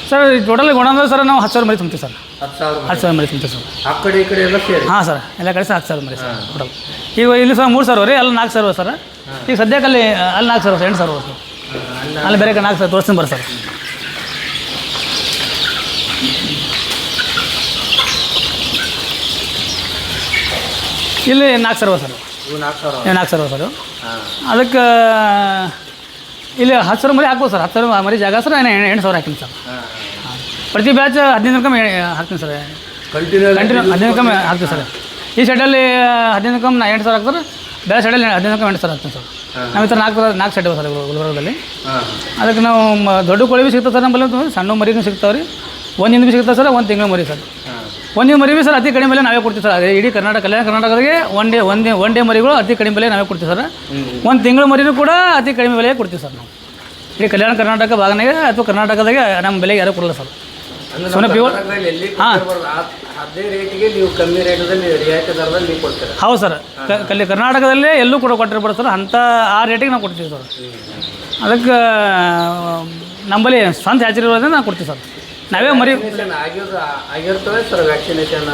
Sir total ಗೋಡಂದ್ರೆ sir ನಾವು 10,000 ಮರಿ ತುಂಬ್ತೀವಿ sir. 10,000 ಮರಿ ತುಂಬ್ತೀವಿ ಸರ್. ಆ ಕಡೆ ಈ ಕಡೆ ಎಲ್ಲ ಸೇರಿ? ಹಾಂ ಸರ್, ಎಲ್ಲ ಕಡೆ ಸರ್ 10,000 ಮರಿ ಸರ್ ಟೋಟಲ್. ಈಗ ಇಲ್ಲಿ ಸರ್ 3,000 ರೀ, ಅಲ್ಲಿ 4,000 ಸರ್. ಈಗ ಸದ್ಯಕ್ಕೆ ಅಲ್ಲಿ 4,000 ಸರ್, 8,000 ಸರ್. ಅಲ್ಲಿ ಬೇರೆ 4,000 ತೋರಿಸ್ತೀನಿ ಬರ್ರಿ ಸರ್. ಇಲ್ಲಿ 4,000 ಸರ್. 4,000 ಸರ್. ಅದಕ್ಕೆ ಇಲ್ಲಿ 10,000 ಮರಿ ಹಾಕ್ಬೋದು ಸರ್. 10,000 ಮರಿ ಜಾಗ ಸರ್ 8,000 ಹಾಕಿನಿ ಸರ್. ಪ್ರತಿ ಬ್ಯಾಚ್ 15 ಕಮ್ಮಿ ಹಾಕ್ತೀನಿ ಸರ್. ಕಂಟಿನ್ಯೂ 15 ಕಮ್ಮಿ ಹಾಕ್ತೀವಿ ಸರ್. ಈ ಸೈಡಲ್ಲಿ 15 ಕಮ್ಮಿ 8,000 ಹಾಕ್ತಾರೆ, ಬೇರೆ ಸೈಡಲ್ಲಿ 15 ಕಮ್ಮಿ 8,000 ಹಾಕ್ತೀನಿ ಸರ್. ನಾವು ಈ ಥರ 4 ಸೈಡ್ ಇವೆ ಸರ್ ಗುಲ್ಬರ್ಗದಲ್ಲಿ. ಅದಕ್ಕೆ ನಾವು ದೊಡ್ಡ ಕೋಳಿ ಭೀ ಸಿಗ್ತದೆ ಸರ್ ನಮ್ಮಲ್ಲಿ, ಸಣ್ಣ ಮರಿನೂ ಸಿಗ್ತಾವೆ ರೀ. ಒಂದಿನ ಭೀ ಸಿಗ್ತದೆ ಸರ್, 1 ತಿಂಗಳ ಮರಿ ಸರ್. ಒಂದಿನ ಮರಿ ಭೀ ಸರ್ ಅತಿ ಕಡಿಮೆ ಬೆಲೆ ನಾವೇ ಕೊಡ್ತೀವಿ ಸರ್. ಇಡೀ ಕಲ್ಯಾಣ ಕರ್ನಾಟಕದಾಗೆ ಒನ್ ಡೇ ಮರಿಗಳು ಅತಿ ಕಡಿಮೆ ಬೆಲೆ ನಾವೇ ಕೊಡ್ತೀವಿ ಸರ್. 1 ತಿಂಗಳ ಮರಿನೂ ಕೂಡ ಅತಿ ಕಡಿಮೆ ಬೆಲೆಗೆ ಕೊಡ್ತೀವಿ ಸರ್ ನಾವು. ಇಡೀ ಕಲ್ಯಾಣ ಕರ್ನಾಟಕ ಭಾಗನಾಗೆ ಅಥವಾ ಕರ್ನಾಟಕದಾಗೆ ನಮ್ಮ ಬೆಲೆಗೆ ಯಾರೂ ಕೊಡಲ್ಲ ಸರ್. ಸೋನೆ ಪ್ಯೂರ್. ಹಾಂ, ಅದೇ ರೇಟಿಗೆ ನೀವು ಕಮ್ಮಿ ರೇಟಲ್ಲಿ ರಿಯಾಯಿತಿ ದರದಲ್ಲಿ ನೀವು ಕೊಡ್ತೀರಾ? ಹೌದು ಸರ್. ಕರ್ನಾಟಕದಲ್ಲೇ ಎಲ್ಲೂ ಕೂಡ ಕೊಟ್ಟಿರ್ಬೋದು ಸರ್. ಅಂಥ ಆ ರೇಟಿಗೆ ನಾವು ಕೊಡ್ತೀವಿ ಸರ್. ಅದಕ್ಕೆ ನಮ್ಮಲ್ಲಿ ಸ್ವಂತ ಹ್ಯಾಚರಿ ಇರೋದ್ರಿಂದ ನಾವು ಕೊಡ್ತೀವಿ ಸರ್. ನಾವೇ ಮರಿ ಆಗಿರ್ತವೆ ಸರ್ ವ್ಯಾಕ್ಸಿನೇಷನ್?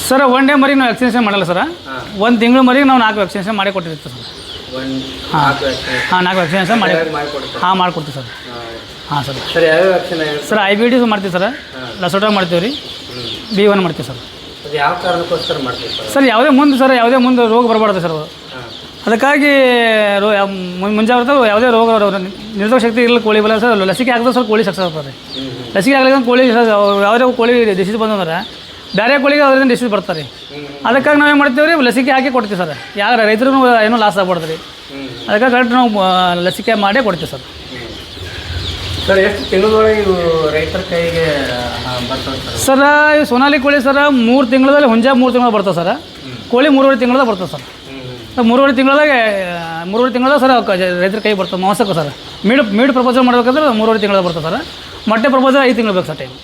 ಸರ್ 1 ಡೇ ಮರಿ ನಾವು ವ್ಯಾಕ್ಸಿನೇಷನ್ ಮಾಡಲ್ಲ ಸರ್. 1 ತಿಂಗಳು ಮರಿಗೆ ನಾವು 4 ವ್ಯಾಕ್ಸಿನೇಷನ್ ಮಾಡಿ ಕೊಟ್ಟಿರ್ತೀವಿ ಸರ್. ಹಾಂ, 4 ವ್ಯಾಕ್ಸಿನೇಷನ್ ಮಾಡಿಕೊಡ್ತೀವಿ ಸರ್. ಹಾಂ ಸರ್. ಸರ್ ಯಾವ್ಯಾವ ವ್ಯಾಕ್ಸಿನ್? ಸರ್ IBD ಮಾಡ್ತೀವಿ ಸರ್, ಲಸೋಟ ಮಾಡ್ತೀವಿ ರೀ, B1 ಮಾಡ್ತೀವಿ ಸರ್. ಅದು ಯಾವ ಕಾರಣಕ್ಕೋಸ್ಕರ ಮಾಡ್ತೀವಿ ಸರ್? ಯಾವುದೇ ಮುಂದೆ ರೋಗ ಬರಬಾರ್ದು ಸರ್. ಅದಕ್ಕಾಗಿ ಮುಂಜಾಗ್ರತೆ ಯಾವುದೇ ರೋಗ ನಿರೋಧಕ ಶಕ್ತಿ ಇರಲಿ ಕೋಳಿ ಬಲ್ಲ ಸರ್. ಲಸಿಕೆ ಹಾಕಿದ್ರೆ ಸರ್ ಕೋಳಿ ಸಕ್ಸಸ್ ಆಗ್ತದೆ. ಲಸಿಕೆ ಹಾಕಲಿಕ್ಕೆ ಕೋಳಿ ಯಾವುದೇ ಕೋಳಿ ಡಿಸೀಸ್ ಬಂದಂದ್ರೆ ಬೇರೆ ಕೋಳಿಗೆ ಅದರಿಂದ ಡಿಸೀಸ್ ಬರ್ತಾರೆ. ಅದಕ್ಕಾಗಿ ನಾವೇನು ಮಾಡ್ತೀವಿ ರೀ, ಲಸಿಕೆ ಹಾಕಿ ಕೊಡ್ತೀವಿ ಸರ್. ಯಾರು ರೈತರು ಏನೂ ಲಾಸ್ ಆಗ್ಬಾರ್ದು ರೀ. ಅದಕ್ಕಾಗಿ ಕರೆಕ್ಟ್ ನಾವು ಲಸಿಕೆ ಮಾಡೇ ಕೊಡ್ತೀವಿ ಸರ್. ಸರ್ ಎಷ್ಟು ತಿಂಗಳೊಳಗೆ ಇವು ರೈತರ ಕೈಗೆ ಬರ್ತವೆ ಸರ್? ಈ ಸೋನಾಲಿ ಕೋಳಿ ಸರ್ 3 ತಿಂಗಳಲ್ಲಿ, ಹುಂಜ 3 ತಿಂಗಳು ಬರ್ತವೆ ಸರ್. ಕೋಳಿ 3.5 ತಿಂಗಳದಾಗ ಬರ್ತದೆ ಸರ್. 3.5 ತಿಂಗಳದಾಗ ಸರ್ ರೈತರ ಕೈ ಬರ್ತದೆ ಮಾಂಸಕ್ಕೆ ಸರ್. ಮೀಡ್ ಪ್ರಪೋಸಲ್ ಮಾಡ್ಬೇಕಂದ್ರೆ 3.5 ತಿಂಗಳದಾಗ ಬರ್ತದೆ ಸರ್. ಮೊಟ್ಟೆ ಪ್ರಪೋಸಲ್ 5 ತಿಂಗಳು ಬೇಕು ಸರ್ ಟೈಮ್.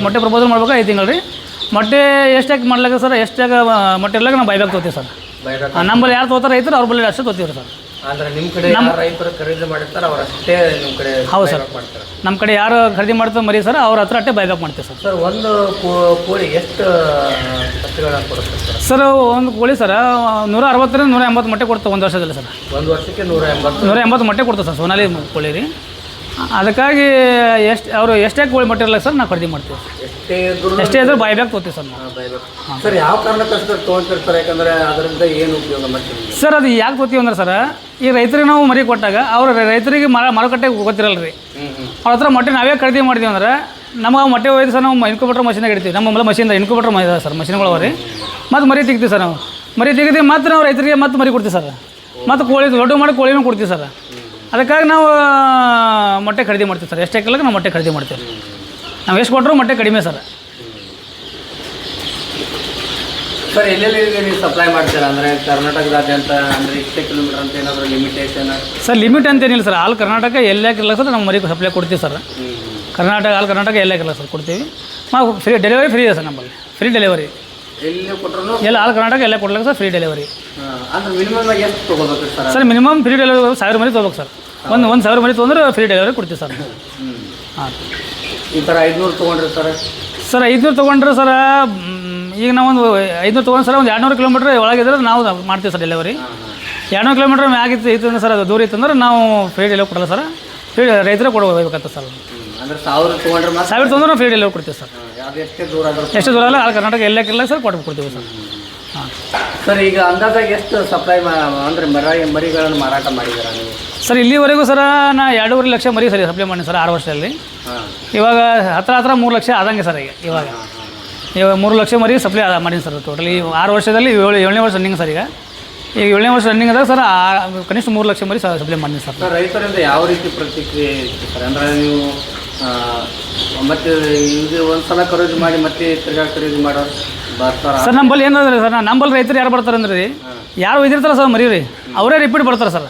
ಮೊಟ್ಟೆ ಪ್ರಪೋಸಲ್ ಮಾಡ್ಬೇಕು 5 ತಿಂಗಳು ರೀ. ಮೊಟ್ಟೆ ಎಷ್ಟಾಗಿ ಮಾಡ್ಲಾಕ ಸರ್, ಎಷ್ಟಾಗ ಮೊಟ್ಟೆ ಇರ್ಲಾಕ ನಾವು ಬೈಬ್ಯಾಕ್ ತೊಗೋತೀವಿ ಸರ್. ನಮ್ಮಲ್ಲಿ ಯಾರು ತೊಗೋತಾರೆ ರೈತರು ಅವ್ರ ಬಳಿ ಅಷ್ಟೇ ತೊಗೋತೀವಿ ಸರ್. ಅಂದರೆ ನಿಮ್ಮ ಕಡೆ ರೈತರು ಖರೀದಿ ಮಾಡಿರ್ತಾರೆ ಅವ್ರು ಅಷ್ಟೇ ನಿಮ್ಮ ಕಡೆ? ಹೌದು ಸರ್. ನಮ್ಮ ಕಡೆ ಯಾರು ಖರೀದಿ ಮಾಡ್ತಾರೆ ಮರಿ ಸರ್, ಅವ್ರ ಹತ್ರ ಅಷ್ಟೇ ಬೈಬ್ಯಾಕ್ ಮಾಡ್ತೀವಿ ಸರ್. ಸರ್ ಒಂದು ಕೋಳಿ ಎಷ್ಟು ತತ್ತಿಗಳನ್ನು ಕೊಡುತ್ತೆ ಸರ್? ಸರ್ ಒಂದು ಕೋಳಿ ಸರ್ 160 ರಿಂದ 180 ಮೊಟ್ಟೆ ಕೊಡ್ತವೆ ಒಂದು ವರ್ಷದಲ್ಲಿ ಸರ್. ಒಂದು ವರ್ಷಕ್ಕೆ 180 ಮೊಟ್ಟೆ ಕೊಡ್ತದೆ ಸರ್ ಸೋನಾಲಿ ಕೋಳಿ ರೀ. ಅದಕ್ಕಾಗಿ ಅವರು ಎಷ್ಟೇ ಕೋಳಿ ಮೊಟ್ಟೆ ಇರಲ್ಲ ಸರ್ ನಾವು ಖರೀದಿ ಮಾಡ್ತೀವಿ. ಎಷ್ಟೇ ಇದ್ರೂ ಬೈಬ್ಯಾಕ್ ತೊಗೋತೀವಿ ಸರ್ ನಾವು. ಸರ್ ಯಾವ ಕಾರಣಕ್ಕೋಸ್ಕರ ತೊಗೊಳ್ತಿರ್ತಾರೆ? ಯಾಕಂದರೆ ಅದರಿಂದ ಏನು ಉಪಯೋಗ ಮಾಡ್ತೀವಿ ಸರ್? ಅದು ಯಾಕೆ ತೊಗೋತೀವಿ ಅಂದ್ರೆ ಸರ್, ಈ ರೈತರಿಗೆ ನಾವು ಮರಿ ಕೊಟ್ಟಾಗ ಅವ್ರು ರೈತರಿಗೆ ಮಾರುಕಟ್ಟೆಗೆ ಗೊತ್ತಿರಲ್ಲ ರೀ. ಅವ್ರ ಹತ್ರ ಮೊಟ್ಟೆ ನಾವೇ ಖರೀದಿ ಮಾಡ್ತೀವಿ ಅಂದ್ರೆ ನಮಗೆ ಮೊಟ್ಟೆ ಒಯ್ದು ಸರ್ ನಾವು ಇನ್ಕ್ಯುಬೇಟರ್ ಮಷಿನಾಗ ಇಡ್ತೀವಿ. ನಮ್ಮ ಮಷಿನ್ ಇನ್ಕ್ಯುಬೇಟರ್ ಸರ್ ಮಷಿನ್ಗಳು ಅವ ರೀ. ಮತ್ತು ಮರಿ ತೆಗಿತೀವಿ ಸರ್ ನಾವು. ಮರಿ ತೆಗೆದು ಮತ್ತು ನಾವು ರೈತರಿಗೆ ಮತ್ತೆ ಮರಿ ಕೊಡ್ತೀವಿ ಸರ್. ಮತ್ತು ಕೋಳಿ ದೊಡ್ಡ ಮಾಡಿ ಕೋಳಿನೂ ಕೊಡ್ತೀವಿ ಸರ್. ಅದಕ್ಕಾಗಿ ನಾವು ಮೊಟ್ಟೆ ಖರೀದಿ ಮಾಡ್ತೀವಿ ಸರ್. ಎಷ್ಟೇ ಕೆಲ್ಲಕ್ಕೆ ನಾವು ಮೊಟ್ಟೆ ಖರೀದಿ ಮಾಡ್ತೀವಿ. ನಾವು ಎಷ್ಟು ಕೊಟ್ಟರು ಮೊಟ್ಟೆ ಕಡಿಮೆ ಸರ್. ಸರ್ ಎಲ್ಲೆಲ್ಲಿ ನೀವು ಸಪ್ಲೈ ಮಾಡ್ತೀರಾ? ಅಂದರೆ ಕರ್ನಾಟಕದಾದ್ಯಂತ ಅಂದರೆ ಇಷ್ಟೇ ಕಿಲೋಮೀಟರ್ ಅಂತ ಏನಾದರೂ ಲಿಮಿಟೇಷನ್? ಸರ್ ಲಿಮಿಟ್ ಅಂತೇನಿಲ್ಲ ಸರ್. ಆಲ್ ಕರ್ನಾಟಕ ಎಲ್ಲಕ್ಕಿಲ್ಲ ಸರ್ ನಮ್ಮ ಮರಿ ಸಪ್ಲೈ ಕೊಡ್ತೀವಿ ಸರ್. ಆಲ್ ಕರ್ನಾಟಕ ಎಲ್ಲಕ್ಕಿಲ್ಲ ಸರ್ ಕೊಡ್ತೀವಿ. ನಾವು ಡೆಲಿವರಿ ಫ್ರೀ ಇದೆ ಸರ್ ನಮ್ಮಲ್ಲಿ. ಫ್ರೀ ಡೆಲಿವರಿ ಎಲ್ಲಿ ಕೊಟ್ಟರು ಎಲ್ಲ ಆಲ್ ಕರ್ನಾಟಕ ಎಲ್ಲ ಕೊಡ್ಲಿಕ್ಕೆ ಸರ್ ಫ್ರೀ ಡೆಲಿವರಿ. ಅಂದರೆ ಮಿನಿಮಮ್ ಎಷ್ಟು ತೊಗೋಬೇಕು sir? Sir minimum free delivery 1000 ಮರಿ ತೊಗೋಬೇಕು ಸರ್. 1,000 ಮರಿ ತೊಗೊಂಡ್ರೆ ಫ್ರೀ ಡೆಲಿವರಿ ಕೊಡ್ತೀವಿ ಸರ್. ಹಾಂ, ಈ ಥರ 500 ತೊಗೊಂಡ್ರಿ ಸರ್? ಸರ್ 500 ತೊಗೊಂಡ್ರೆ ಸರ್, ಈಗ ನಾವೊಂದು 500 ತೊಗೊಂಡು ಸರ್ ಒಂದು 200 ಕಿಲೋಮೀಟ್ರ್ ಒಳಗಿದ್ರೆ ನಾವು ಮಾಡ್ತೀವಿ ಸರ್ ಡೆಲಿವರಿ. 200 ಕಿಲೋಮೀಟ್ರ್ ಮ್ಯಾಗಿತ್ತು ಇತ್ತಂದ್ರೆ ಸರ್, ಅದು ದೂರ ಇತ್ತಂದ್ರೆ ನಾವು ಫ್ರೀ ಡೆಲಿವರಿ ಕೊಡಲ್ಲ ಸರ್. ಫ್ರೀ ರೈತರೇ ಕೊಡಬೇಕಾಗ್ತದೆ ಸರ್. ಅಂದರೆ 1000 ತೊಗೊಂಡ್ರೆ 1000 ತೊಗೊಂಡ್ರೆ ಫ್ರೀ ಡೆಲಿವರಿ ಕೊಡ್ತೀವಿ ಸರ್. ಎಷ್ಟು ದೂರ ಅಲ್ಲ ಆಲ್ ಕರ್ನಾಟಕ ಎಲ್ಲಕ್ಕಿಲ್ಲ ಸರ್ ಕೊಡ್ತೀವಿ ಸರ್. ಹಾಂ ಸರ್, ಈಗ ಅಂದಾಜಾಗಿ ಎಷ್ಟು ಸಪ್ಲೈ ಅಂದರೆ ಮರಿಗಳನ್ನು ಮಾರಾಟ ಮಾಡಿದ್ದೀರಾ ನೀವು? ಸರ್ ಇಲ್ಲಿವರೆಗೂ ಸರ್ ನಾ 2.5 ಲಕ್ಷ ಮರಿ ಸರಿ ಸಪ್ಲೈ ಮಾಡಿ ಸರ್ 6 ವರ್ಷದಲ್ಲಿ. ಇವಾಗ ಹತ್ರ 3 ಲಕ್ಷ ಆದಂಗೆ ಸರ್. ಇವಾಗ 3 ಲಕ್ಷ ಮರಿ ಸಪ್ಲೈ ಮಾಡೀನಿ ಸರ್ ಟೋಟಲ್. ಈ 6 ವರ್ಷದಲ್ಲಿ 7ನೇ ವರ್ಷ ರನ್ನಿಂಗ್ ಸರ್. ಈಗ 7ನೇ ವರ್ಷ ರನ್ನಿಂಗ್ ಅದಾಗ ಸರ್ ಕನಿಷ್ಠ 3 ಲಕ್ಷ ಮರಿ ಸಪ್ಲೈ ಮಾಡೀನಿ ಸರ್. ರೈತರಿಂದ ಯಾವ ರೀತಿ ಪ್ರತಿಕ್ರಿಯೆ ಇತ್ತು ಸರ್? ಅಂದರೆ ನೀವು ಮತ್ತೆ ಇದು ಒಂದು ಸಲ ಖರೀದಿ ಮಾಡಿ ಮತ್ತೆ ತಿರ್ಗಾ ಖರೀದಿ ಮಾಡೋರು ಬರ್ತಾರೆ ಸರ್? ನಂಬಲ್ಲಿ ಏನಂದ್ರೆ ಸರ್, ನಂಬಲ್ಲಿ ರೈತರು ಯಾರು ಬರ್ತಾರೆ ಅಂದ್ರೆ ರೀ, ಯಾರು ಒಯ್ದಿರ್ತಾರೆ ಸರ್ ಮರಿ ರೀ, ಅವರೇ ರಿಪೀಟ್ ಬರ್ತಾರೆ ಸರ್.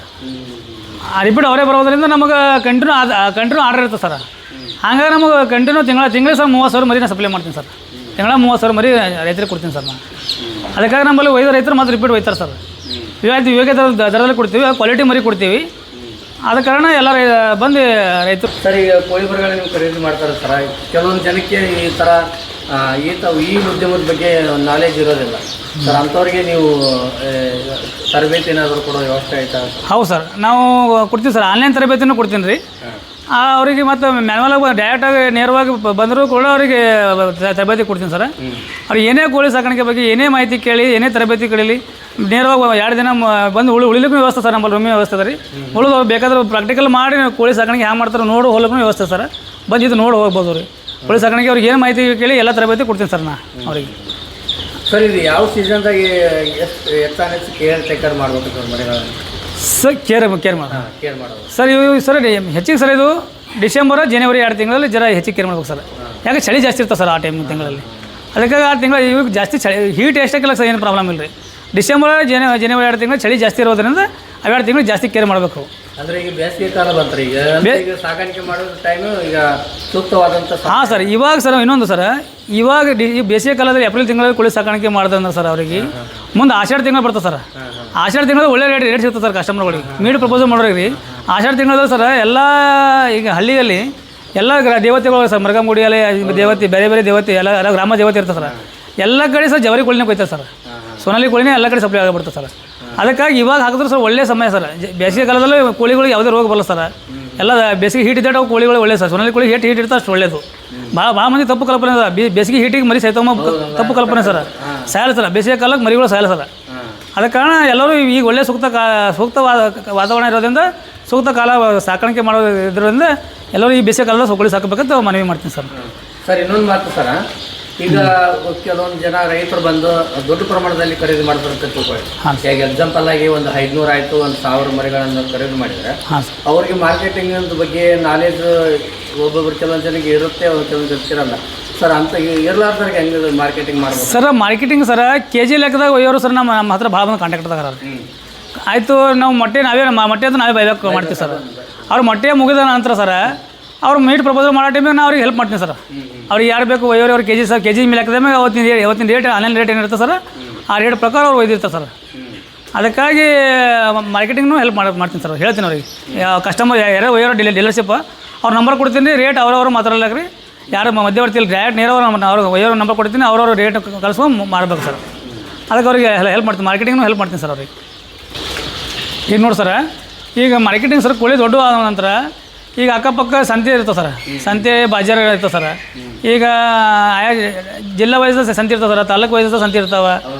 ಆ ರಿಪೀಟ್ ಅವರೇ ಬರೋದ್ರಿಂದ ನಮಗೆ ಕಂಟಿನ್ಯೂ ಆರ್ಡರ್ ಇರ್ತದೆ ಸರ್. ಹಾಗಾಗಿ ನಮಗೆ ಕಂಟಿನ್ಯೂ ತಿಂಗಳಿಗೆ ಸರ್ 30,000 ಮರಿನ ಸಪ್ಲೈ ಮಾಡ್ತೀನಿ ಸರ್. ತಿಂಗಳ 30,000 ಮರಿ ರೈತರಿಗೆ ಕೊಡ್ತೀನಿ ಸರ್ ನಾನು. ಅದಕ್ಕಾಗಿ ನಮ್ಮಲ್ಲಿ ಒಯ್ದ ರೈತರು ಮತ್ತೆ ರಿಪೀಟ್ ಒಯ್ತಾರೆ ಸರ್. ಇವಾಗ ದರದಲ್ಲಿ ಕೊಡ್ತೀವಿ, ಕ್ವಾಲಿಟಿ ಮರಿ ಕೊಡ್ತೀವಿ. ಆದ ಕಾರಣ ಎಲ್ಲ ಬಂದು ರೈತರು ಸರ್ ಈಗ ಕೋಳಿ ಮರಿಗಳನ್ನ ನೀವು ಖರೀದಿ ಮಾಡ್ತಾರೆ ಸರ್. ಕೆಲವೊಂದು ಜನಕ್ಕೆ ಈ ಥರ ಈ ಉದ್ಯಮದ ಬಗ್ಗೆ ನಾಲೆಜ್ ಇರೋದಿಲ್ಲ ಸರ್. ಅಂಥವ್ರಿಗೆ ನೀವು ತರಬೇತಿ ಏನಾದರೂ ಕೊಡೋ ವ್ಯವಸ್ಥೆ ಆಯ್ತಾ? ಹೌದು ಸರ್, ನಾವು ಕೊಡ್ತೀವಿ ಸರ್. ಆನ್ಲೈನ್ ತರಬೇತಿನೂ ಕೊಡ್ತೀನಿ ರೀ. ಅವರಿಗೆ ಮತ್ತು ಮ್ಯಾನ್ಯಲಾಗಿ ಡೈರೆಕ್ಟಾಗಿ ನೇರವಾಗಿ ಬಂದರೂ ಕೂಡ ಅವರಿಗೆ ತರಬೇತಿ ಕೊಡ್ತೀನಿ ಸರ್. ಅವ್ರಿಗೆ ಏನೇ ಕೋಳಿ ಸಾಕಾಣಿಕೆ ಬಗ್ಗೆ ಏನೇ ಮಾಹಿತಿ ಕೇಳಿ, ಏನೇ ತರಬೇತಿ ಕೇಳಲಿ, ನೇರವಾಗಿ 2 ದಿನ ಬಂದು ಉಳಿಲಿಕ್ಕೂ ವ್ಯವಸ್ಥೆ ಸರ್. ನಮ್ಮಲ್ಲಿ ರೂಮಿನ ವ್ಯವಸ್ಥೆ ಅದ ರೀ. ಉಳಿದು ಬೇಕಾದ್ರೆ ಪ್ರಾಕ್ಟಿಕಲ್ ಮಾಡಿ ಕೋಳಿ ಸಾಕಾಣಿಕೆ ಹ್ಯಾಂಗೆ ಮಾಡ್ತಾರೆ ನೋಡಿ ಹೋಗ್ಲಿಕ್ಕೂ ವ್ಯವಸ್ಥೆ ಸರ್. ಬಂದಿದ್ದು ನೋಡಿ ಹೋಗ್ಬೋದು ರೀ. ಕೋಳಿ ಸಾಕಾಣಿಕೆ ಅವ್ರಿಗೆ ಏನು ಮಾಹಿತಿ ಕೇಳಿ ಎಲ್ಲ ತರಬೇತಿ ಕೊಡ್ತೀನಿ ಸರ್ ನಾ ಅವರಿಗೆ. ಸರ್ ಇದು ಯಾವ ಸೀಸನ್ದಾಗೆ ಹೆಚ್ಚು ಕೇರ್ ಟೇಕರ್ ಮಾಡಬೇಕು ಸರ್ ಮರಿಗಳನ್ನು? ಸರ್ ಕೇರ್ ಮಾಡೋದು ಸರ್. ಇವು ಸರ್ ಹೆಚ್ಚಿಗೆ ಸರ್ ಇದು ಡಿಸೆಂಬರ್ ಜನವರಿ 2 ತಿಂಗಳಲ್ಲಿ ಹೆಚ್ಚಿಗೆ ಕೇರ್ ಮಾಡ್ಬೇಕು ಸರ್. ಯಾಕೆ ಚಳಿ ಜಾಸ್ತಿ ಇರ್ತದೆ ಸರ್ ಆ ತಿಂಗಳಲ್ಲಿ. ಅದಕ್ಕಾಗಿ 6 ತಿಂಗಳು ಇವಾಗ ಜಾಸ್ತಿ ಚಳಿ ಹೀಟ್ ಎಷ್ಟಕ್ಕಿಲ್ಲ ಸರ್, ಏನು ಪ್ರಾಬ್ಲಮ್ ಇಲ್ಲ ರೀ. ಡಿಸೆಂಬರ್ ಜನವರಿ 2 ತಿಂಗಳು ಚಳಿ ಜಾಸ್ತಿ ಇರೋದ್ರಿಂದ 2 ತಿಂಗಳು ಜಾಸ್ತಿ ಕೇರ್ ಮಾಡಬೇಕು. ಅಂದರೆ ಈಗ ಬೇಸಿಗೆ ಕಾಲ ಬಂತಾರೆ, ಈಗ ಸಾಕಾಣಿಕೆ ಮಾಡೋ ಟೈಮು ಈಗ ಸೂಕ್ತವಾದಂಥ. ಹಾಂ ಸರ್, ಇವಾಗ ಸರ್ ಇನ್ನೊಂದು ಸರ್, ಇವಾಗ ಈ ಬೇಸಿಗೆ ಕಾಲದಲ್ಲಿ ಏಪ್ರಿಲ್ ತಿಂಗಳಲ್ಲಿ ಕೋಳಿ ಸಾಕಾಣಿಕೆ ಮಾಡಿದ್ರೆ ಸರ್ ಅವರಿಗೆ ಮುಂದೆ ಆಷಾಢ ತಿಂಗಳು ಬರ್ತದೆ ಸರ್. ಆಷಾಢ ತಿಂಗಳಲ್ಲಿ ಒಳ್ಳೆ ರೇಟ್ ಸಿಗ್ತದೆ ಸರ್ ಕಸ್ಟಮರ್ಗಳಿಗೆ. ಮೀಡ್ ಪ್ರಪೋಸಲ್ ಮಾಡೋರಿಗೆ ಆಷಾಢ ತಿಂಗಳಲ್ಲಿ ಸರ್ ಎಲ್ಲ ಈಗ ಹಳ್ಳಿಯಲ್ಲಿ ಎಲ್ಲ ದೇವತೆಗಳು ಸರ್, ಮರಗಂಗುಡಿಯಲ್ಲಿ ದೇವತೆ, ಬೇರೆ ಬೇರೆ ದೇವತೆ ಎಲ್ಲ ಗ್ರಾಮ ದೇವತೆ ಇರ್ತದೆ ಸರ್. ಎಲ್ಲ ಕಡೆ ಸರ್ ಜವರಿ ಕೋಳಿನೇ ಕೊಯ್ತಾರೆ ಸರ್. ಸೋನಾಲಿ ಕೋಳಿನೇ ಎಲ್ಲ ಕಡೆ ಸಪ್ಲೈ ಆಗಿಬಿಡ್ತದೆ ಸರ್. ಅದಕ್ಕಾಗಿ ಇವಾಗ ಹಾಕಿದ್ರೆ ಸರ್ ಒಳ್ಳೆ ಸಮಯ ಸರ್. ಬೇಸಿಗೆ ಕಾಲದಲ್ಲಿ ಕೋಳಿಗಳಿಗೆ ಯಾವುದೇ ರೋಗ ಬರಲ್ಲ ಸರ್. ಎಲ್ಲ ಬೇಸಿಗೆ ಹೀಟ್ ಇದ್ದಾಗ ಕೋಳಿಗಳು ಒಳ್ಳೆ ಸರ್. ಸೋನಾಲಿ ಕೋಳಿ ಹೀಟ್ ಇರ್ತದೆ ಅಷ್ಟು ಒಳ್ಳೆಯದು. ಭಾಳ ಮಂದಿ ತಪ್ಪು ಕಲ್ಪನೆ ಸರ್. ಬೇಸಿಗೆ ಹೀಟಿಗೆ ಮರಿ ಸಹಿತ ತಪ್ಪು ಕಲ್ಪನೆ ಸರ್. ಸಾಯಲ್ಲ ಸರ್, ಬೇಸಿಗೆ ಕಾಲಕ್ಕೆ ಮರಿಗಳು ಸಾಯಲ್ಲ ಸರ್. ಅದ ಕಾರಣ ಎಲ್ಲರೂ ಈಗ ಒಳ್ಳೆ ಸೂಕ್ತ ವಾತಾವರಣ ಇರೋದ್ರಿಂದ, ಸೂಕ್ತ ಕಾಲ ಸಾಕಾಣಿಕೆ ಮಾಡೋದ್ರಿಂದ ಎಲ್ಲರೂ ಈ ಬೇಸಿಗೆ ಕಾಲದಲ್ಲಿ ಕೋಳಿ ಸಾಕಬೇಕಂತ ಮನವಿ ಮಾಡ್ತೀನಿ ಸರ್. ಸರ್ ಇನ್ನೊಂದು ಮಾತು ಸರ್, ಈಗ ಕೆಲವೊಂದು ಜನ ರೈತರು ಬಂದು ದೊಡ್ಡ ಪ್ರಮಾಣದಲ್ಲಿ ಖರೀದಿ ಮಾಡ್ತಾರೆ ಅಂತ ತಿಳ್ಕೊಳ್ಳಿ. ಈಗ ಎಕ್ಸಾಂಪಲ್ ಆಗಿ ಒಂದು 500 ಆಯಿತು, 1000 ಮರಿಗಳನ್ನು ಖರೀದಿ ಮಾಡಿದರೆ ಅವ್ರಿಗೆ ಮಾರ್ಕೆಟಿಂಗ್ ಬಗ್ಗೆ ನಾಲೆಜ್ ಒಬ್ಬೊಬ್ರು ಕೆಲವೊಂದು ಜನಕ್ಕೆ ಇರುತ್ತೆ, ಕೆಲವೊಂದು ಜನಕ್ಕೆ ಇರಲ್ಲ ಸರ್. ಅಂತ ಇರಲಾರ್ದವ್ರಿಗೆ ಹೆಂಗೆ ಮಾರ್ಕೆಟಿಂಗ್ ಮಾಡ್ಬೋದು ಸರ್? ಮಾರ್ಕೆಟಿಂಗ್ ಸರ್ KG ಲೆಕ್ಕದಾಗ ಒಯ್ಯೋರು ಸರ್ ನಮ್ಮ ಹತ್ರ ಭಾಳ ಬಂದು ಕಾಂಟ್ಯಾಕ್ಟ್ ತಗೋರ. ಆಯಿತು, ನಾವು ಮೊಟ್ಟೆ ಅಂತ ನಾವೇ ಬೈಬೇಕು ಮಾಡ್ತೀವಿ ಸರ್. ಅವ್ರು ಮೊಟ್ಟೆ ಮುಗಿದ ನಂತರ ಸರ್ ಅವ್ರು ಮೀಟ್ ಪ್ರಪೋಸಲ್ ಮಾಡೋ ಟೈಮಿಗೆ ನಾವು ಅವ್ರಿಗೆ ಹೆಲ್ಪ್ ಮಾಡ್ತೀನಿ ಸರ್. ಅವ್ರಿಗೆ ಯಾರು ಬೇಕು ಒಯ್ಯೋರು ಅವ್ರು KG ಸರ್, KG ಮೇಲೆ ಲೆಕ್ಕದಾಗ ಅವತ್ತಿನ ರೇಟ್ ಆನ್ಲೈನ್ ರೇಟ್ ಏನಿರುತ್ತೆ ಸರ್, ಆ ರೇಟ್ ಪ್ರಕಾರ ಅವ್ರು ಒಯ್ದಿರ್ತಾರೆ ಸರ್. ಅದಕ್ಕಾಗಿ ಮಾರ್ಕೆಟಿಂಗ್ನೂ ಹೆಲ್ಪ್ ಮಾಡ್ತೀನಿ ಸರ್. ಹೇಳ್ತೀನಿ ಅವ್ರಿಗೆ ಕಸ್ಟಮರ್ ಯಾರು ಒಯ್ಯೋರು ಡೀಲರ್ಶಿಪ್ ಅವ್ರ ನಂಬರ್ ಕೊಡ್ತೀನಿ, ರೇಟ್ ಅವ್ರವ್ರು ಮಾತಾಡಲ್ಲ ರೀ. ಯಾರು ಮಧ್ಯವರ್ತಿ ಇಲ್ಲ, ಡೈರೆಕ್ಟ್ ನೇರವಾಗಿ ಅವ್ರಿಗೆ ಒಯ್ಯೋರು ನಂಬರ್ ಕೊಡ್ತೀನಿ, ಅವ್ರವ್ರು ರೇಟ್ ಕಳಿಸ್ಕೊಂಡು ಮಾಡಬೇಕು ಸರ್. ಅದಕ್ಕೆ ಅವ್ರಿಗೆ ಹೆಲ್ಪ್ ಮಾಡ್ತೀನಿ, ಮಾರ್ಕೆಟಿಂಗ್ನೂ ಹೆಲ್ಪ್ ಮಾಡ್ತೀನಿ ಸರ್ ಅವ್ರಿಗೆ. ಈಗ ನೋಡಿ ಸರ್, ಈಗ ಮಾರ್ಕೆಟಿಂಗ್ ಸರ್ ಕೋಳಿ ದೊಡ್ಡ ಆದ ನಂತರ ಈಗ ಅಕ್ಕಪಕ್ಕ ಸಂತೆ ಇರ್ತದೆ ಸರ್. ಸಂತೆ ಬಾಜಾರ್ ಇರ್ತದೆ ಸರ್. ಈಗ ಜಿಲ್ಲಾ ವೈಸ್ ಸಂತೆ ಇರ್ತದೆ ಸರ್, ತಾಲೂಕು ವೈಸ್ ಸಂತೆ ಇರ್ತಾವೆ,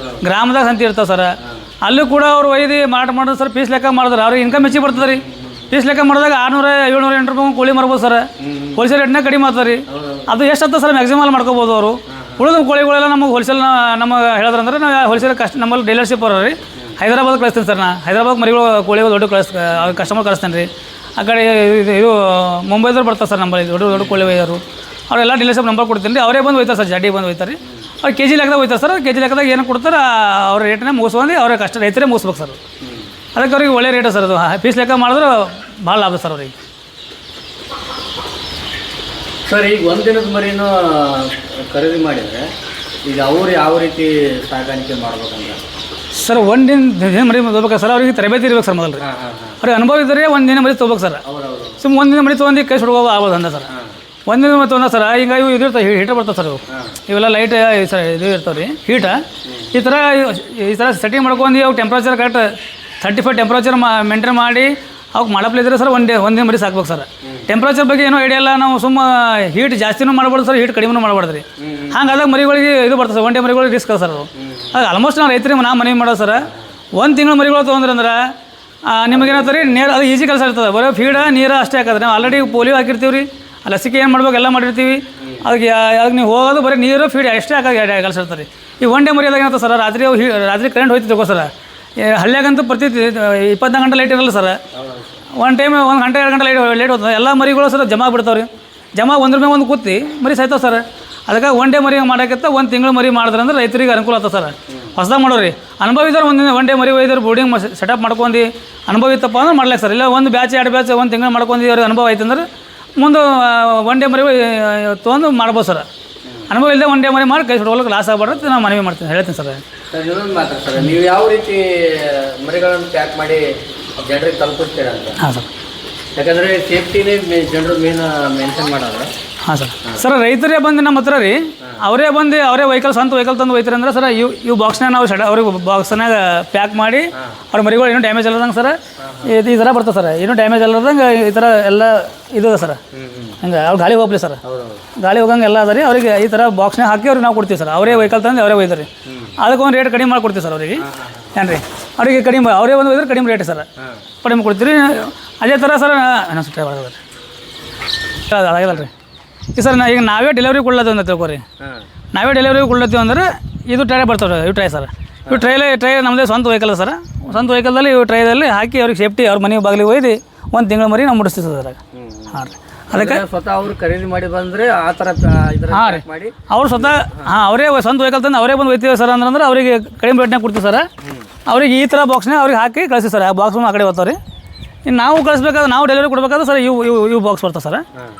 ಗ್ರಾಮದಾಗ ಸಂತೆ ಇರ್ತಾವೆ ಸರ್. ಅಲ್ಲೂ ಕೂಡ ಅವ್ರು ಒಯ್ದು ಮಾರಾಟ ಮಾಡೋದು ಸರ್. ಪೀಸ್ ಲೆಕ್ಕ ಮಾಡಿದ್ರೆ ಅವ್ರಿಗೆ ಇನ್ಕಮ್ ಹೆಚ್ಚಿಗೆ ಬರ್ತದೆ ರೀ. ಪೀಸ್ ಲೆಕ್ಕ ಮಾಡಿದಾಗ 600, 700, 800 ರೂಪಾಯಿ ಕೋಳಿ ಮಾರ್ಬೋದು ಸರ್. ಹೋಲ್ಸೇಲ್ ರೇಟ್ನಾಗ ಕಡಿಮೆ ಮಾಡ್ತಾರೆ ರೀ. ಅದು ಎಷ್ಟು ಆಗ್ತದೆ ಸರ್ ಮ್ಯಾಕ್ಸಿಮಲ್ ಮಾಡ್ಕೋಬೋದು ಅವರು. ಉಳಿದ ಕೋಳಿಗಳೆಲ್ಲ ನಮಗೆ ಹೋಲ್ಸೇಲ್ ನಮಗೆ ಹೇಳಿದ್ರಂದ್ರೆ ನಾವು ಹೋಲ್ಸೇಲ್ ನಮ್ಮಲ್ಲಿ ಡೀಲರ್ಶಿಪ್ ಅವ್ರ ರೀ. ಹೈದರಾಬಾದ್ ಕಳಿಸ್ತೀನಿ ಸರ್. ಹೈದರಾಬಾದ್ ಮರಿಗಳು ಕೋಳಿಗಳು ದೊಡ್ಡ ಕಸ್ಟಮರ್ ಕಳಿಸ್ತೇನೆ ರೀ. ಆ ಕಡೆ ಇದು ಮುಂಬೈದವ್ರು ಬರ್ತಾರೆ ಸರ್ ನಮ್ಮಲ್ಲಿ ದೊಡ್ಡ ಕೋಳಿ ಒಯ್ಯೋರು. ಅವರೆಲ್ಲ ಡೀಲರ್ಶಿಪ್ ನಂಬರ್ ಕೊಡ್ತೀನಿ ರೀ. ಅವರೇ ಬಂದು ಒಯ್ತಾರೆ ಸರ್, ಜಡ್ಡಿ ಬಂದು ಒಯ್ತಾರೆ ರೀ. ಅವ್ರು KG ಲೆಕ್ಕದಾಗ ಒಯ್ತಾರೆ ಸರ್. KG ಲೆಕ್ಕದಾಗ ಏನು ಕೊಡ್ತಾರೆ ಅವ್ರ ರೇಟನ್ನ ಮುಗಿಸ್ಕೊಂಡು ಅವ್ರಿಗೆ ರೈತರೇ ಮುಗಿಸ್ಬೇಕು ಸರ್. ಅದಕ್ಕೆ ಅವ್ರಿಗೆ ಒಳ್ಳೆ ರೇಟ್ ಸರ್. ಅದು ಪೀಸ್ ಲೆಕ್ಕ ಮಾಡಿದ್ರೆ ಭಾಳ ಲಾಭ ಸರ್ ಅವ್ರಿಗೆ. ಸರ್ ಈಗ ಒಂದು ದಿನದ ಮರಿನೂ ಖರೀದಿ ಮಾಡಿದರೆ ಈಗ ಅವ್ರು ಯಾವ ರೀತಿ ಸಾಗಾಣಿಕೆ ಮಾಡ್ಬೇಕಂದ್ರೆ ಸರ್, ದಿನ ಮರಿ ತೊಗೋಬೇಕು ಸರ್. ಅವ್ರಿಗೆ ತರಬೇತಿ ಇರ್ಬೇಕು ಸರ್ ಮೊದಲು. ಅವ್ರಿಗೆ ಅನುಭವ ಇದ್ದರೆ ದಿನ ಮರಿ ತೊಗೋಬೇಕು ಸರ್. ಸುಮ್ಮನೆ ದಿನ ಮರಿ ತೊಗೊಂಡು ಕೈ ಸುಡ್ಬೋದು ಆಗ್ಬೋದು ಅಂದ ಸರ್. ದಿನ ಮರಿ ತೊಗೊಂಡ ಸರ್. ಈಗ ಇವು ಇದು ಇರ್ತವೆ, ಹೀಟರ್ ಬರ್ತವೆ ಸರ್. ಇವೆಲ್ಲ ಲೈಟ್ ಸರ್ ಇದು ಇರ್ತಾವೆ ರೀ, ಹೀಟ. ಈ ಥರ ಸೆಟ್ಟಿಂಗ್ ಮಾಡ್ಕೊಂಡು ಅವು ಟೆಂಪ್ರೇಚರ್ ಕರೆಕ್ಟ್ 35 ಟೆಂಪ್ರೇಚರ್ ಮೇಂಟೈನ್ ಮಾಡಿ ಅವ್ಕೆ ಮಾಡಪ್ಲಿದ್ರೆ ಸರ್ ಒಂದೇ ಮರಿ ಸಾಕ್ಬೇಕು ಸರ್. ಟೆಂಪ್ರೇಚರ್ ಬಗ್ಗೆ ಏನೋ ಐಡಿಯಾ ಇಲ್ಲ. ನಾವು ಸುಮ್ಮ ಹೀಟ್ ಜಾಸ್ತಿನೂ ಮಾಡ್ಬಾರ್ದು ಸರ್, ಹೀಟ್ ಕಡಿಮೆನೂ ಮಾಡ್ಬಾರ್ದು ರೀ. ಹಂಗಾದಾಗ ಮರಿಗಳಿಗೆ ಇದು ಬರ್ತದೆ ಸರ್, 1 ಡೇ ಮರಿಗಳಿಗೆ ರಿಸ್ಕ್ ಸರ್. ಅದು ಆಲ್ಮೋಸ್ಟ್ ನಾವು ರೈತರಿಗೆ ಮನವಿ ಮಾಡೋದು ಸರ್. 1 ತಿಂಗಳು ಮರಿಗಳು ತೊಗೊಂಡ್ರೆ ನಿಮಗೇನಂತಾರೆ ರೀ, ಅದು ಈಜಿ ಕೆಲಸ ಇರ್ತದೆ. ಬರೋ ಫೀಡ ನೀರು ಅಷ್ಟೇ ಹಾಕಿದ್ರೆ ನಾವು ಆಲ್ರೆಡಿ ಪೋಲಿಯೋ ಹಾಕಿರ್ತೀವಿ ರೀ. ಲಸಿಕೆ ಏನು ಮಾಡ್ಬೇಕು ಎಲ್ಲ ಮಾಡಿರ್ತೀವಿ. ಅದಕ್ಕೆ ನೀವು ಹೋಗೋದು ಬರೀ ನೀರು ಫೀಡ್ ಎಷ್ಟೇ ಹಾಕಿ ಕೆಲಸ ಇರ್ತಾರೆ ರೀ. ಈ 1 ಡೇ ಮರಿಯಾದಾಗ ಏನಾಗ್ತದೆ ಸರ್, ರಾತ್ರಿ ಕರೆಂಟ್ ಹೋಯ್ತು ಸರ್. ಹಳ್ಳಿಯಾಗಂತೂ ಪ್ರತಿ 24 ಗಂಟೆ ಲೈಟ್ ಇರಲ್ಲ ಸರ್. ಒಂದು ಟೈಮ್ 1 ಗಂಟೆ 2 ಗಂಟೆ ಲೇಟ್ ಹೋಗ್ತದೆ. ಎಲ್ಲ ಮರಿಗಳು ಸರ್ ಜಮಾ ಬಿಡ್ತಾವೆ ರೀ. ಜಮಾ ಒಂದ್ರ ಮೇಲೆ ಒಂದು ಕೂತಿ ಮರಿ ಸಾಯ್ತಾವೆ ಸರ್. ಅದಕ್ಕೆ 1 ಡೇ ಮರಿ ಮಾಡೋಕ್ಕಿಂತ 1 ತಿಂಗಳು ಮರಿ ಮಾಡಿದ್ರಂದ್ರೆ ರೈತರಿಗೆ ಅನುಕೂಲ ಆಗ್ತದೆ ಸರ್. ಹೊಸದಾಗಿ ಮಾಡೋರಿ ಅನುಭವ ಇದ್ದಾರೆ. 1 ಡೇ ಮರಿ ಒಯ್ದ್ರೆ ಬೋರ್ಡಿಂಗ್ ಸೆಟಪ್ ಮಾಡ್ಕೊಂಡು ಅನುಭವ ಇತ್ತಪ್ಪ ಅಂದ್ರೆ ಮಾಡ್ಲಿಕ್ಕೆ ಸರ್. ಇಲ್ಲ 1 ಬ್ಯಾಚ್ 2 ಬ್ಯಾಚ್ 1 ತಿಂಗಳು ಮಾಡ್ಕೊಂಡು ಅವ್ರಿಗೆ ಅನುಭವ ಆಯ್ತು ಅಂದ್ರೆ ಮುಂದೆ 1 ಡೇ ಮರಿ ತೊಗೊಂಡು ಮಾಡ್ಬೋದು ಸರ್. ಅನುಭವ ಇಲ್ಲದೆ 1 ಡೇ ಮರಿ ಮಾಡಿ ಕೈ ಸುಡೋಕ್ಕೆ ಲಾಸ್ ಆಗ್ಬಾರ್ದು ನಾನು ಮನವಿ ಮಾಡ್ತೀನಿ, ಹೇಳ್ತೀನಿ ಸರ್. ಇನ್ನೊಂದು ಮಾತ್ರ ಸರ್, ನೀವು ಯಾವ ರೀತಿ ಮರಿಗಳನ್ನು ಪ್ಯಾಕ್ ಮಾಡಿ ಜನರಿಗೆ ತಲುಪಿಸ್ತೀರಾ ಅಂತ? ಹಾಂ ಸರ್. ಯಾಕಂದ್ರೆ ಸೇಫ್ಟಿನೇ ಜನರು ಮೇನ್ ಮೆನ್ಷನ್ ಮಾಡೋದು. ಹಾಂ ಸರ್ ರೈತರೇ ಬಂದು ನಮ್ಮ ಹತ್ರ ರೀ ಅವರೇ ಬಂದು ಅವರೇ ವೆಹಿಕಲ್ ಸ್ವಂತ ವೆಹಿಕಲ್ ತಂದು ಒಯ್ತಾರೆ ಅಂದ್ರೆ ಸರ್ ಇವು ಬಾಕ್ಸ್ನಾಗ ನಾವು ಅವ್ರಿಗೆ ಬಾಕ್ಸ್ನಾಗ ಪ್ಯಾಕ್ ಮಾಡಿ ಅವ್ರ ಮರಿಗಳು ಏನೂ ಡ್ಯಾಮೇಜ್ ಅಲ್ಲದಂಗೆ ಸರ್ ಈ ಥರ ಬರ್ತದೆ ಸರ್ ಏನೂ ಡ್ಯಾಮೇಜ್ ಅಲ್ಲದಂಗೆ ಈ ಥರ ಎಲ್ಲ ಇದು ಸರ್ ಹಂಗೆ ಅವ್ರು ಗಾಳಿ ಹೋಗ್ಲಿ ಸರ್ ಗಾಳಿ ಹೋಗಂಗೆ ಎಲ್ಲ ಅದ ರೀ ಅವರಿಗೆ ಈ ಥರ ಬಾಕ್ಸ್ನಾಗ ಹಾಕಿ ಅವ್ರಿಗೆ ನಾವು ಕೊಡ್ತೀವಿ ಸರ್ ಅವರೇ ವೆಹಿಕಲ್ ತಂದು ಅವರೇ ಒಯ್ತಾರೆ ಅದಕ್ಕೆ ಒಂದು ರೇಟ್ ಕಡಿಮೆ ಮಾಡಿಕೊಡ್ತೀವಿ ಸರ್ ಅವರಿಗೆ ಏನು ರೀ ಅವರಿಗೆ ಕಡಿಮೆ ಅವರೇ ಒಂದು ಒಯ್ದ್ರೆ ಕಡಿಮೆ ರೇಟ್ ಸರ್ ಕಡಿಮೆ ಕೊಡ್ತೀವಿ ಅದೇ ಥರ ಸರ್ ಅದಾಗಲ್ಲ ರೀ ಈ ಸರ್ ಈಗ ನಾವೇ ಡೆಲಿವರಿ ಕೊಡ್ಲತ್ತೀವಿ ಅಂತ ತಿಳ್ಕೊರಿ ನಾವೇ ಡೆಲಿವರಿ ಕೊಡ್ಲತ್ತೀವಿ ಅಂದ್ರೆ ಇದು ಟ್ರೈ ಬರ್ತಾವೆ ಇವು ಟ್ರೈ ಸರ್ ಇವು ಟ್ರೈ ನಮ್ಮದೇ ಸ್ವಂತ ವೆಹಿಕಲ್ ಸರ್ ಸ್ವಂತ ವೆಹಿಕಲ್ದಲ್ಲಿ ಇವು ಟ್ರೈದಲ್ಲಿ ಹಾಕಿ ಅವ್ರಿಗೆ ಸೇಫ್ಟಿ ಅವ್ರ ಮನೆ ಬಾಗಿಲಿಗೆ ಒಯ್ದು ಒಂದು ತಿಂಗಳ ಮರಿ ನಾವು ಮುಡಿಸ್ತೀವಿ ಸರ್ ಅದ್ರಾಗ ಹಾಂ ರೀ ಅದಕ್ಕೆ ಸ್ವತಃ ಅವರು ಖರೀದಿ ಮಾಡಿ ಬಂದರೆ ಆ ಥರ ಹಾಂ ರೀ ಮಾಡಿ ಅವ್ರು ಸ್ವತಃ ಅವರೇ ಸ್ವಂತ ವೆಹಿಕಲ್ ತಂದು ಅವರೇ ಬಂದು ಒಯ್ತೀವಿ ಸರ್ ಅಂದ್ರೆ ಅವರಿಗೆ ಕಡಿಮೆ ರೇಟ್ನಾಗ ಕೊಡ್ತೀವಿ ಸರ್ ಅವ್ರಿಗೆ ಈ ಥರ ಬಾಕ್ಸ್ನಾಗ ಅವ್ರಿಗೆ ಹಾಕಿ ಕಳಿಸಿ ಸರ್ ಆ ಬಾಕ್ಸ್ ಆ ಕಡೆ ಹೋಗ್ತಾವೆ ರೀ ಇನ್ನು ನಾವು ಕಳಿಸ್ಬೇಕಾದ್ರೆ ನಾವು ಡೆಲಿವರಿ ಕೊಡಬೇಕಾದ್ರೆ ಸರ್ ಇವು ಬಾಕ್ಸ್ ಬರ್ತವೆ ಸರ್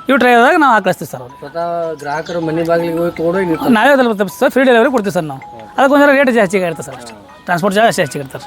ಇವು ಟ್ರೈದಾಗ ನಾವು ಕಳಿಸ್ತೀವಿ ಸರ್ ಅವ್ರಿಗೆ ಸ್ವತಃ ಗ್ರಾಹಕರು ಮನೆ ಬಾಗಿಲಿಗೆ ಹೋಗಿ ತೊಗೊಂಡು ನಾವೇ ಸರ್ ಫ್ರೀ ಡೆಲಿವರಿ ಕೊಡ್ತೀವಿ ಸರ್ ನಾವು ಅದಕ್ಕೊಂದು ರೇಟ್ ಜಾಸ್ತಿ ಇರುತ್ತೆ ಸರ್ ಟ್ರಾನ್ಸ್ಪೋರ್ಟ್ ಜಾಸ್ತಿ ಹೆಚ್ಚಿಗೆ ಇರ್ತಾರೆ